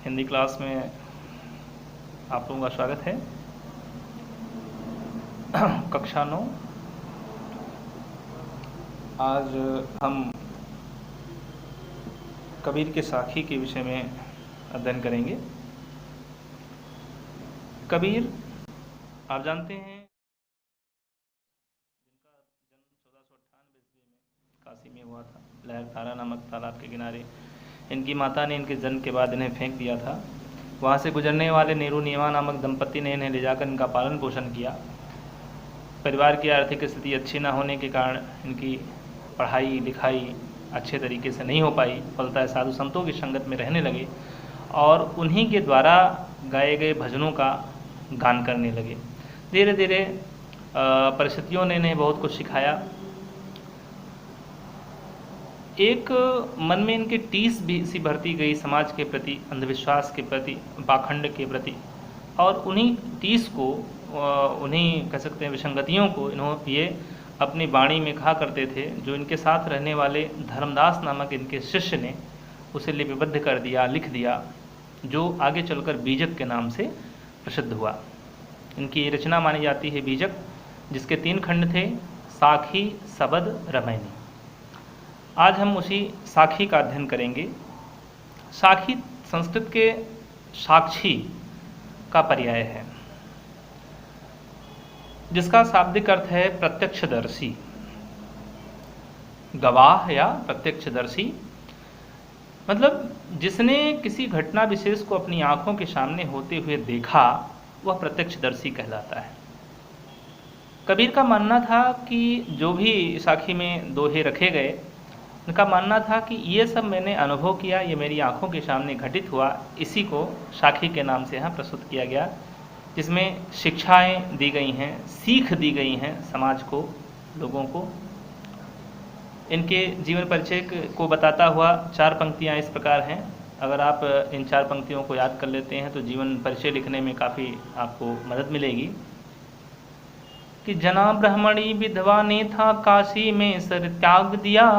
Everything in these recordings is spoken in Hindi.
हिंदी क्लास में आप लोगों का स्वागत है। कक्षा 9। आज हम कबीर के साखी के विषय में अध्ययन करेंगे। कबीर आप जानते हैं जिनका जन्म 1498 ईस्वी में काशी में हुआ था। लहरतारा नामक तालाब के किनारे इनकी माता ने इनके जन्म के बाद इन्हें फेंक दिया था। वहाँ से गुजरने वाले नेहरू नीमा नामक दंपति ने इन्हें ले जाकर इनका पालन पोषण किया। परिवार की आर्थिक स्थिति अच्छी न होने के कारण इनकी पढ़ाई लिखाई अच्छे तरीके से नहीं हो पाई। फलतः साधु संतों की संगत में रहने लगे और उन्हीं के द्वारा गाए गए भजनों का गान करने लगे। धीरे धीरे परिस्थितियों ने इन्हें बहुत कुछ सिखाया। एक मन में इनके टीस भी सी भरती गई समाज के प्रति, अंधविश्वास के प्रति, पाखंड के प्रति, और उन्हीं टीस को, उन्हीं कह सकते हैं विसंगतियों को ये अपनी वाणी में कहा करते थे। जो इनके साथ रहने वाले धर्मदास नामक इनके शिष्य ने उसे लिपिबद्ध कर दिया, लिख दिया, जो आगे चलकर बीजक के नाम से प्रसिद्ध हुआ। इनकी रचना मानी जाती है बीजक, जिसके 3 खंड थे, साखी, सबद, रमैनी। आज हम उसी साखी का अध्ययन करेंगे। साखी संस्कृत के साक्षी का पर्याय है, जिसका शाब्दिक अर्थ है प्रत्यक्षदर्शी, गवाह या प्रत्यक्षदर्शी। मतलब जिसने किसी घटना विशेष को अपनी आंखों के सामने होते हुए देखा, वह प्रत्यक्षदर्शी कहलाता है। कबीर का मानना था कि जो भी साखी में दोहे रखे गए, उनका मानना था कि ये सब मैंने अनुभव किया, ये मेरी आंखों के सामने घटित हुआ। इसी को साखी के नाम से यहाँ प्रस्तुत किया गया, जिसमें शिक्षाएं दी गई हैं, सीख दी गई हैं समाज को, लोगों को। इनके जीवन परिचय को बताता हुआ 4 पंक्तियाँ इस प्रकार हैं। अगर आप इन 4 पंक्तियों को याद कर लेते हैं तो जीवन परिचय लिखने में काफ़ी आपको मदद मिलेगी। कि जना ब्राह्मणी विधवा ने था काशी में सर त्याग दिया।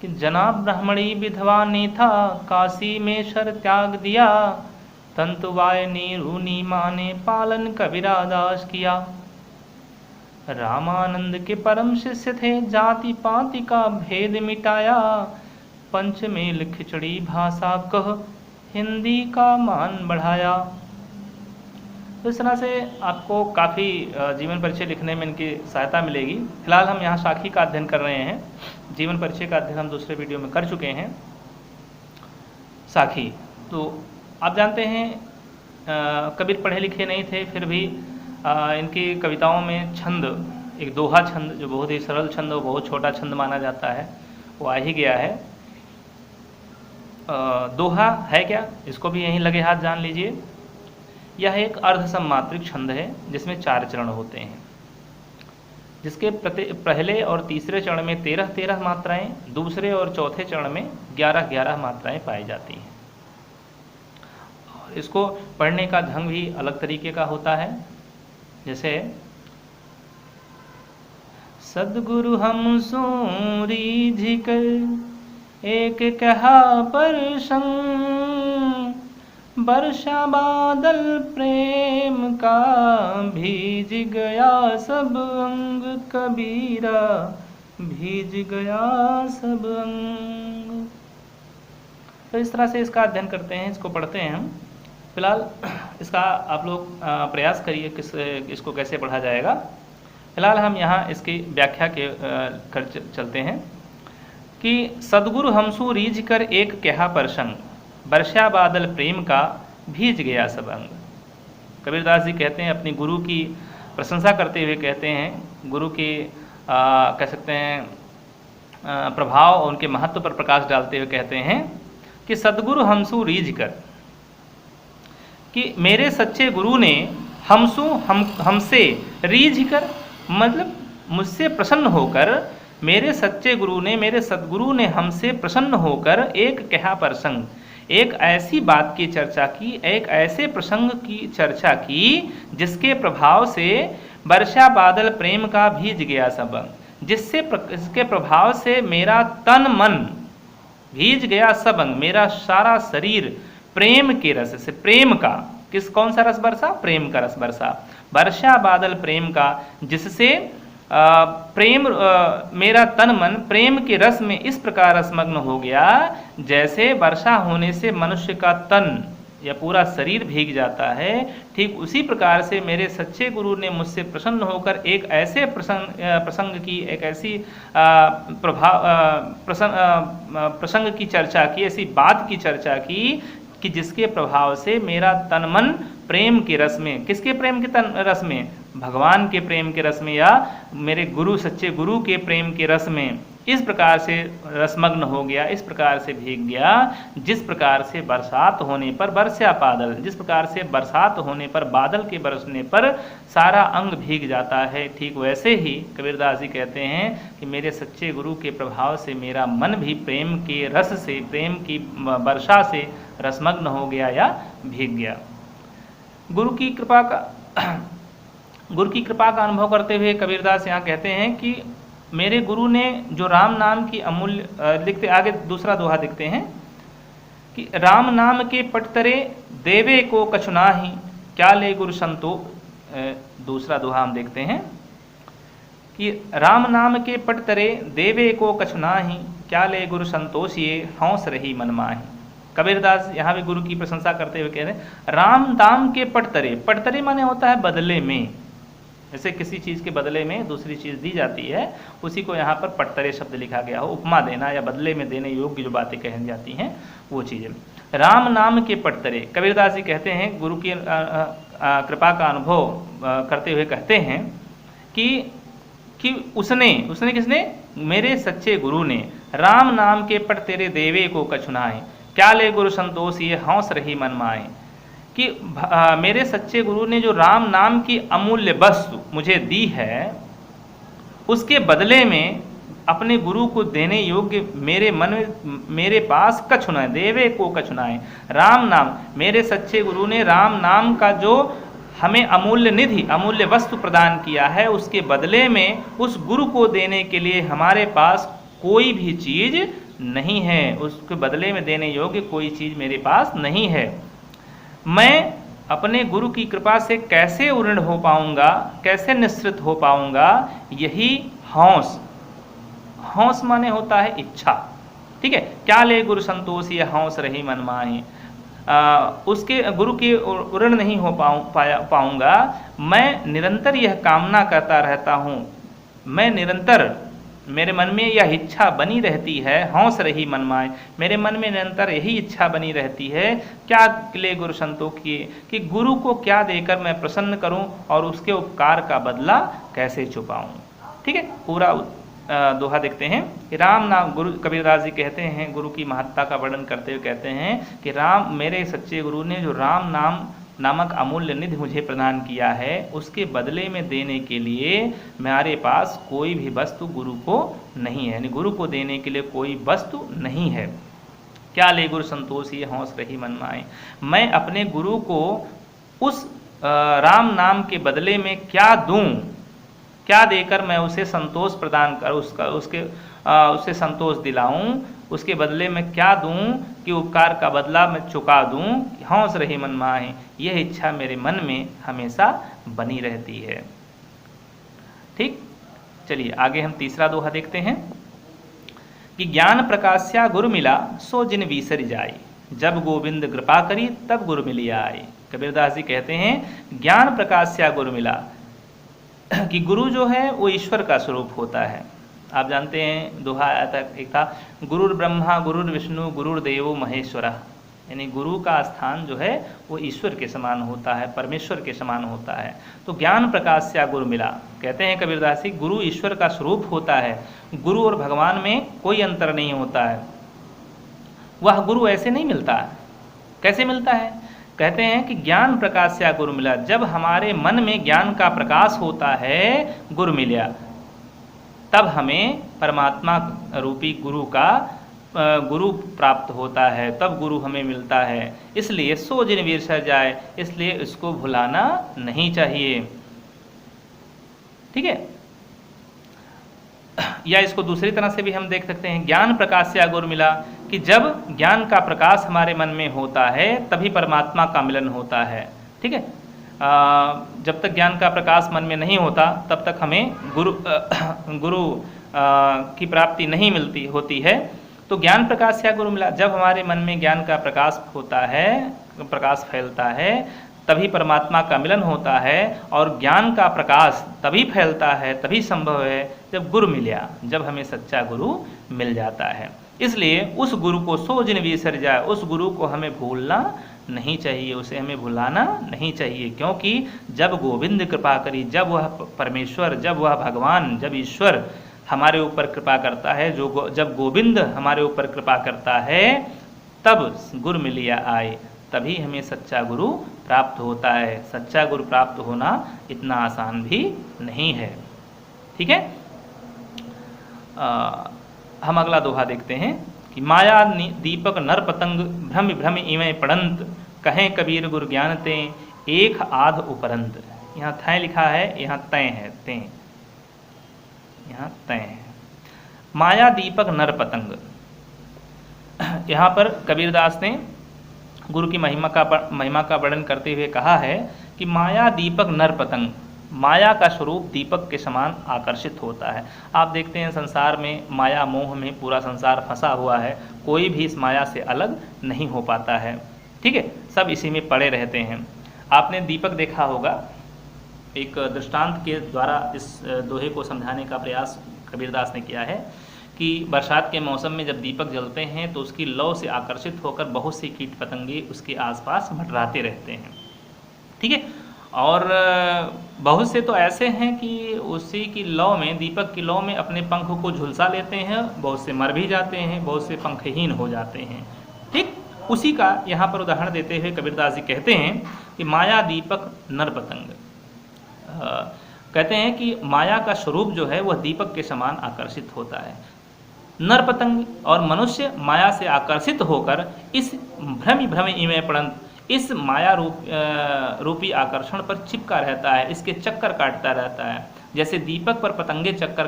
कि जना ब्राह्मणी विधवा ने था काशी में सर त्याग दिया। तंतुवाय नीरू नीमा ने पालन कबीरा दास किया। रामानंद के परम शिष्य थे, जाति पाति का भेद मिटाया। पंचमेल खिचड़ी भाषा कह हिंदी का मान बढ़ाया। तो इस तरह से आपको काफ़ी जीवन परिचय लिखने में इनकी सहायता मिलेगी। फिलहाल हम यहाँ साखी का अध्ययन कर रहे हैं। जीवन परिचय का अध्ययन हम दूसरे वीडियो में कर चुके हैं। साखी तो आप जानते हैं कबीर पढ़े लिखे नहीं थे, फिर भी इनकी कविताओं में छंद, एक दोहा छंद जो बहुत ही सरल छंद और बहुत छोटा छंद माना जाता है, वो आ ही गया है। दोहा है क्या, इसको भी यहीं लगे हाथ जान लीजिए। यह एक अर्धसम्मात्रिक छंद है जिसमें 4 चरण होते हैं, जिसके पहले और तीसरे चरण में 13-13 मात्राएं, दूसरे और चौथे चरण में 11-11 मात्राएं पाई जाती हैं। और इसको पढ़ने का ढंग भी अलग तरीके का होता है। जैसे सद्गुरु हम सो रीझकर एक कहा पर संग। वर्षा बादल प्रेम का भीज गया सब अंग। कबीरा भीज गया सब अंग। तो इस तरह से इसका अध्ययन करते हैं, इसको पढ़ते हैं हम। फिलहाल इसका आप लोग प्रयास करिए इसको कैसे पढ़ा जाएगा। फिलहाल हम यहाँ इसकी व्याख्या कर चलते हैं। कि सद्गुरु हमसु रीझ कर एक कहा प्रसंग। वर्षा बादल प्रेम का भीज गया सब अंग। कबीरदास जी कहते हैं, अपनी गुरु की प्रशंसा करते हुए कहते हैं, गुरु के कह सकते हैं प्रभाव और उनके महत्व पर प्रकाश डालते हुए कहते हैं कि सद्गुरु हमसु रीझ कर, कि मेरे सच्चे गुरु ने हमसे रीझ कर, मतलब मुझसे प्रसन्न होकर, मेरे सच्चे गुरु ने, मेरे सद्गुरु ने हमसे प्रसन्न होकर एक कहा प्रसंग, एक ऐसी बात की चर्चा की, एक ऐसे प्रसंग की चर्चा की जिसके प्रभाव से वर्षा बादल प्रेम का भीज गया सब, जिसके प्रभाव से मेरा तन मन भीज गया सब अंग, मेरा सारा शरीर प्रेम के रस से, प्रेम का, किस कौन सा रस बरसा? प्रेम का रस बरसा। वर्षा बादल प्रेम का, जिससे प्रेम मेरा तन मन प्रेम के रस में इस प्रकार रसमग्न हो गया, जैसे वर्षा होने से मनुष्य का तन या पूरा शरीर भीग जाता है, ठीक उसी प्रकार से मेरे सच्चे गुरु ने मुझसे प्रसन्न होकर एक ऐसे प्रसंग की, एक ऐसी प्रसंग की चर्चा की, ऐसी बात की चर्चा की कि जिसके प्रभाव से मेरा तन मन प्रेम के रस में, किसके प्रेम के तन रस में? भगवान के प्रेम के रस में, या मेरे गुरु, सच्चे गुरु के प्रेम के रस में इस प्रकार से रसमग्न हो गया, इस प्रकार से भीग गया, जिस प्रकार से बरसात होने पर वर्षा बादल, जिस प्रकार से बरसात होने पर बादल के बरसने पर सारा अंग भीग जाता है, ठीक वैसे ही कबीरदास जी कहते हैं कि मेरे सच्चे गुरु के प्रभाव से मेरा मन भी प्रेम के रस से, प्रेम की वर्षा से रसमग्न हो गया या भीग गया। गुरु की कृपा का अनुभव करते हुए कबीरदास यहाँ कहते हैं कि मेरे गुरु ने जो राम नाम की अमूल्य, लिखते आगे दूसरा दोहा लिखते हैं कि राम नाम के पटतरे देवे को कछु नाहि, क्या ले गुरु संतो। दूसरा दोहा हम देखते हैं कि राम नाम के पटतरे देवे को कछु नाहि, क्या ले गुरु संतोषिए हौस रही मन माहि। कबीरदास यहाँ भी गुरु की प्रशंसा करते हुए कह रहे हैं राम नाम के पटतरे, पटतरे माने होता है बदले में, जैसे किसी चीज़ के बदले में दूसरी चीज़ दी जाती है, उसी को यहाँ पर पटतरे शब्द लिखा गया हो, उपमा देना या बदले में देने योग्य जो बातें कही जाती हैं वो चीज़ें। राम नाम के पटतरे, कबीरदास जी कहते हैं गुरु की कृपा का अनुभव करते हुए कहते हैं कि उसने किसने? मेरे सच्चे गुरु ने राम नाम के पटतरे देवे को कछु नाहि, क्या ले गुरु संतोष ये हौस रही मन माए, कि मेरे सच्चे गुरु ने जो राम नाम की अमूल्य वस्तु मुझे दी है, उसके बदले में अपने गुरु को देने योग्य मेरे मन में, मेरे पास कछु न देवे को कछु नाहि। राम नाम, मेरे सच्चे गुरु ने राम नाम का जो हमें अमूल्य निधि, अमूल्य वस्तु प्रदान किया है, उसके बदले में उस गुरु को देने के लिए हमारे पास कोई भी चीज़ नहीं है, उसके बदले में देने योग्य कोई चीज़ मेरे पास नहीं है। मैं अपने गुरु की कृपा से कैसे उन्नत हो पाऊंगा, कैसे निश्चित हो पाऊंगा, यही हौस, हौस माने होता है इच्छा, ठीक है। क्या ले गुरु संतोष ये हौस रही मन माही, उसके गुरु के उर्ण नहीं हो पाऊंगा। मैं निरंतर यह कामना करता रहता हूँ, मैं निरंतर, मेरे मन में यह इच्छा बनी रहती है, हौस रही मन माए, मेरे मन में निरंतर यही इच्छा बनी रहती है, क्या ले गुरु संतों की, कि गुरु को क्या देकर मैं प्रसन्न करूं और उसके उपकार का बदला कैसे चुकाऊं। ठीक है, पूरा दोहा देखते हैं कि राम नाम, गुरु कबीरदास जी कहते हैं, गुरु की महत्ता का वर्णन करते हुए कहते हैं कि राम, मेरे सच्चे गुरु ने जो राम नाम नामक अमूल्य निधि मुझे प्रदान किया है, उसके बदले में देने के लिए मेरे पास कोई भी वस्तु गुरु को नहीं है, यानी गुरु को देने के लिए कोई वस्तु नहीं है। क्या ले गुरु संतोष ये हौस रही मन माए, मैं अपने गुरु को उस राम नाम के बदले में क्या दूं, क्या देकर मैं उसे संतोष प्रदान कर, उससे संतोष दिलाऊं, उसके बदले में क्या दूं कि उपकार का बदला मैं चुका दूं, हौस रही मन माहे, यह इच्छा मेरे मन में हमेशा बनी रहती है। ठीक, चलिए आगे हम तीसरा दोहा देखते हैं कि ज्ञान प्रकाश्या गुरु मिला सो जिन विसर जाई, जब गोविंद कृपा करी तब गुरु मिलिया आई। कबीरदास जी कहते हैं ज्ञान प्रकाश्या गुरु मिला, कि गुरु जो है वो ईश्वर का स्वरूप होता है। आप जानते हैं दोहा आता एक था, गुरुर ब्रह्मा गुरुर विष्णु गुरुर देवो महेश्वरा, यानी गुरु का स्थान जो है वो ईश्वर के समान होता है, परमेश्वर के समान होता है। तो ज्ञान प्रकाश से गुरु मिला, कहते हैं कबीरदास जी, गुरु ईश्वर का स्वरूप होता है, गुरु और भगवान में कोई अंतर नहीं होता है। वह गुरु ऐसे नहीं मिलता है, कैसे मिलता है? कहते हैं कि ज्ञान प्रकाश से गुरु मिला, जब हमारे मन में ज्ञान का प्रकाश होता है, गुरु मिला, तब हमें परमात्मा रूपी गुरु का गुरु प्राप्त होता है, तब गुरु हमें मिलता है। इसलिए सो जिन विसर जाए, इसलिए इसको भुलाना नहीं चाहिए। ठीक है, या इसको दूसरी तरह से भी हम देख सकते हैं, ज्ञान प्रकाश से गुरु मिला, कि जब ज्ञान का प्रकाश हमारे मन में होता है तभी परमात्मा का मिलन होता है। ठीक है, जब तक ज्ञान का प्रकाश मन में नहीं होता तब तक हमें गुरु की प्राप्ति नहीं मिलती होती है। तो ज्ञान प्रकाश या गुरु मिला, जब हमारे मन में ज्ञान का प्रकाश होता है, प्रकाश फैलता है, तभी परमात्मा का मिलन होता है। और ज्ञान का प्रकाश तभी फैलता है, तभी संभव है जब गुरु मिला, जब हमें सच्चा गुरु मिल जाता है। इसलिए उस गुरु को सो जिन विसर जाए, उस गुरु को हमें भूलना नहीं चाहिए, उसे हमें भुलाना नहीं चाहिए। क्योंकि जब गोविंद कृपा करी, जब वह परमेश्वर, जब वह भगवान, जब ईश्वर हमारे ऊपर कृपा करता है, जब गोविंद हमारे ऊपर कृपा करता है, तब गुरु मिलिया आए, तभी हमें सच्चा गुरु प्राप्त होता है। सच्चा गुरु प्राप्त होना इतना आसान भी नहीं है। ठीक है, हम अगला दोहा देखते हैं कि माया दीपक नर पतंग भ्रम भ्रम इमें पड़ंत, कहें कबीर गुरु ज्ञान ते एक आध उपरंत। यहाँ थय लिखा है, यहाँ तय है, ते यहाँ तय है। माया दीपक नर पतंग, यहाँ पर कबीरदास ने गुरु की महिमा का वर्णन करते हुए कहा है कि माया दीपक नर पतंग, माया का स्वरूप दीपक के समान आकर्षित होता है। आप देखते हैं संसार में माया मोह में पूरा संसार फंसा हुआ है, कोई भी इस माया से अलग नहीं हो पाता है। ठीक है, सब इसी में पड़े रहते हैं। आपने दीपक देखा होगा, एक दृष्टांत के द्वारा इस दोहे को समझाने का प्रयास कबीरदास ने किया है कि बरसात के मौसम में जब दीपक जलते हैं तो उसकी लौ से आकर्षित होकर बहुत से कीट पतंगे उसके आसपास मंडराते रहते हैं। ठीक है, और बहुत से तो ऐसे हैं कि उसी की लौ में, दीपक की लौ में अपने पंख को झुलसा लेते हैं, बहुत से मर भी जाते हैं, बहुत से पंखहीन हो जाते हैं। ठीक, उसी का यहाँ पर उदाहरण देते हुए कबीरदास जी कहते हैं कि माया दीपक नर पतंग, कहते हैं कि माया का स्वरूप जो है वह दीपक के समान आकर्षित होता है। नर पतंग और मनुष्य माया से आकर्षित होकर इस भ्रम इमें पड़ंत, इस माया रूपी आकर्षण पर चिपका रहता है, इसके चक्कर काटता रहता है। जैसे दीपक पर पतंगे चक्कर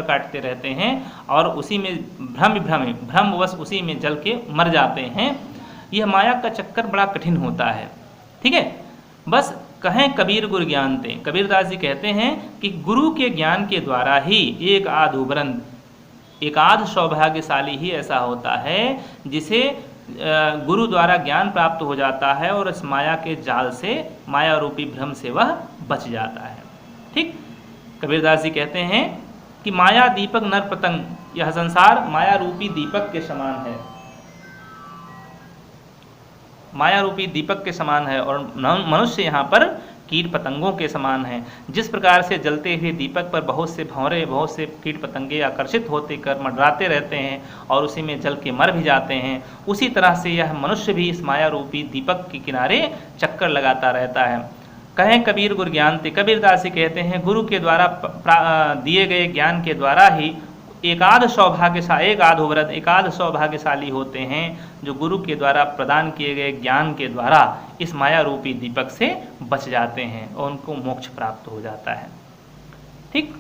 काटते रहते हैं और उसी में भ्रमवश उसी में जल के मर जाते हैं। यह माया का चक्कर बड़ा कठिन होता है। ठीक है, बस कहें कबीर गुरु ज्ञान ते, कबीरदास जी कहते हैं कि गुरु के ज्ञान के द्वारा ही एक आध उबरंद, एक आध सौभाग्यशाली ही ऐसा होता है जिसे गुरु द्वारा ज्ञान प्राप्त हो जाता है और इस माया के जाल से, माया रूपी भ्रम से वह बच जाता है। ठीक, कबीरदास जी कहते हैं कि माया दीपक नर पतंग, यह संसार माया रूपी दीपक के समान है, माया रूपी दीपक के समान है और मनुष्य यहाँ पर कीट पतंगों के समान है। जिस प्रकार से जलते हुए दीपक पर बहुत से भंवरे, बहुत से कीट पतंगे आकर्षित होते कर मंडराते रहते हैं और उसी में जल के मर भी जाते हैं, उसी तरह से यह मनुष्य भी इस माया रूपी दीपक के किनारे चक्कर लगाता रहता है। कहें कबीर गुरु ज्ञान ते, कबीरदास जी कहते हैं गुरु के द्वारा दिए गए ज्ञान के द्वारा ही एक आध सौभाग्यशाली होते हैं जो गुरु के द्वारा प्रदान किए गए ज्ञान के द्वारा इस माया रूपी दीपक से बच जाते हैं और उनको मोक्ष प्राप्त हो जाता है। ठीक,